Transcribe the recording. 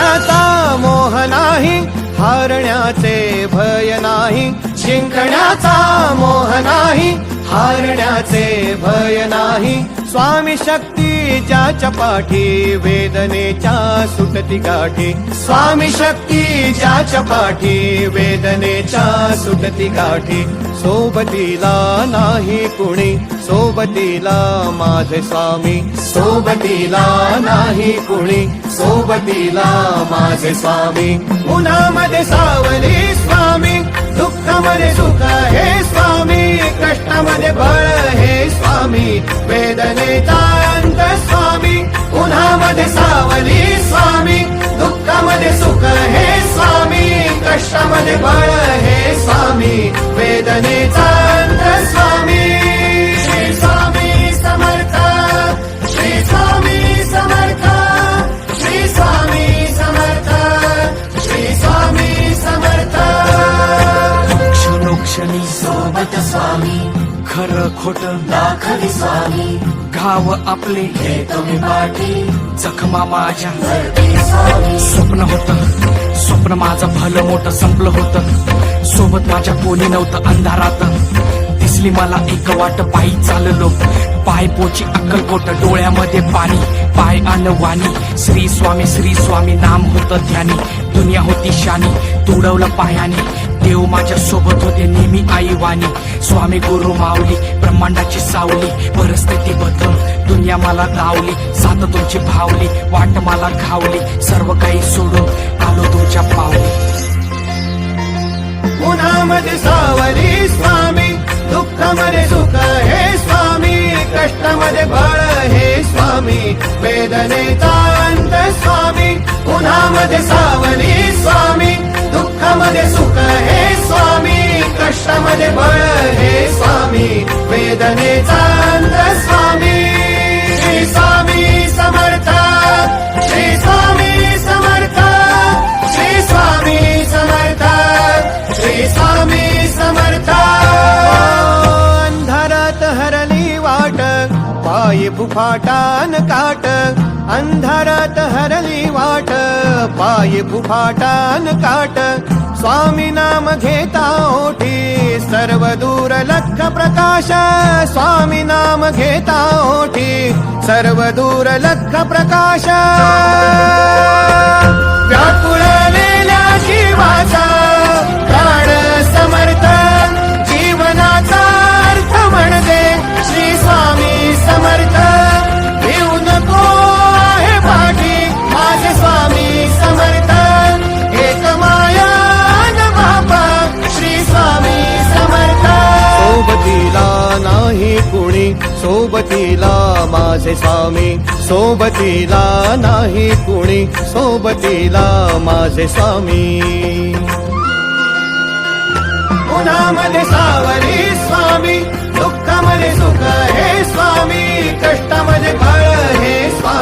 जिंकण्याचा मोह नाही, हारण्याचे भय नाही. जिंकण्याचा मोह नाही, हारण्याचे भय नाही. स्वामी शक्ती ज्याच्या पाठी, वेदनेच्या सुटती गाठी. स्वामी शक्ती ज्याच्या पाठी, वेदनेच्या सुटती गाठी. सोबतीला नाही कुणी, सोबतीला माझे स्वामी. सोबतीला नाही कुणी, सोबतीला माझे स्वामी. उन्हामध्ये सावली स्वामी, दुःखामध्ये सुख हे स्वामी. कष्टामध्ये बळ हे स्वामी, वेदनेचा अंत स्वामी. उन्हामध्ये सावली स्वामी, दुःखामध्ये सुख हे स्वामी. कष्टामध्ये बळ हे स्वामी, वेदनेचा अंत स्वामी. श्री स्वामी समर्थ, श्री स्वामी समर्थ, श्री स्वामी समर्थ, श्री स्वामी समर्थ. क्षणोक्षणी सोबत स्वामी, खरं खोट दाखवी स्वामी. घाव आपले हे तुम्ही पाठी, जखमा माझ्या स्वामी. स्वप्न होतं, स्वप्न माझं भलं मोठं संपलं होतं. सोबत माझ्या कोणी नव्हतं अंधारात. दिसली मला एक वाट, पायी चाललो पाय पोची अक्कलकोट. डोळ्यामध्ये पाणी, पाय अनवाणी. श्री स्वामी नाम होतं ध्यानी. दुनिया होती शानी, तुडवलं पायाने. देव माझ्या सोबत होते नेहमी आईवानी. स्वामी गुरु माऊली, ब्रह्मांडाची सावली. परिस्थिती बदलून दुनिया मला धावली. साथ तुमची भावली, वाट मला घावली. सर्व काही सोडून आलो तुमच्या पावली. उन्हामध्ये सावली स्वामी, दुःखामध्ये सुख हे स्वामी. कष्टामध्ये बळ हे स्वामी, वेदनेचा अंत स्वामी. उन्हामध्ये सावली स्वामी, दुःखामध्ये सुख हे स्वामी. कष्टामध्ये बळ हे स्वामी, वेदनेचा अंत स्वामी. श्री स्वामी समर्थ, श्री स्वामी समर्थ, श्री स्वामी समर्थ, श्री स्वामी समर्थ. अंधारात हरली वाट, पायी फुफाटान काट. अंधारात हरली वाट, पायी फुफाटान काट. स्वामी नाम घेता ओठी, सर्व दूर लख प्रकाश. स्वामी नाम घेता ओठी, सर्व दूर लख प्रकाश. व्याकुळलेल्या जीवाचा प्राण समर्थ, जीवनाचा अर्थ म्हणजे श्री स्वामी समर्थ. घेऊ नको आहे पाठी, माझे स्वामी समर्थ. एक माया न बापा, श्री स्वामी समर्थ. सोबतीला नाही कुणी, सोबतीला माझे स्वामी. सोबतीला नाही कुणी, सोबतीला माझे स्वामी. उन्हामध्ये सावली स्वामी, दुःखामध्ये सुख हे स्वामी. कष्टामध्ये बळ हे स्वामी.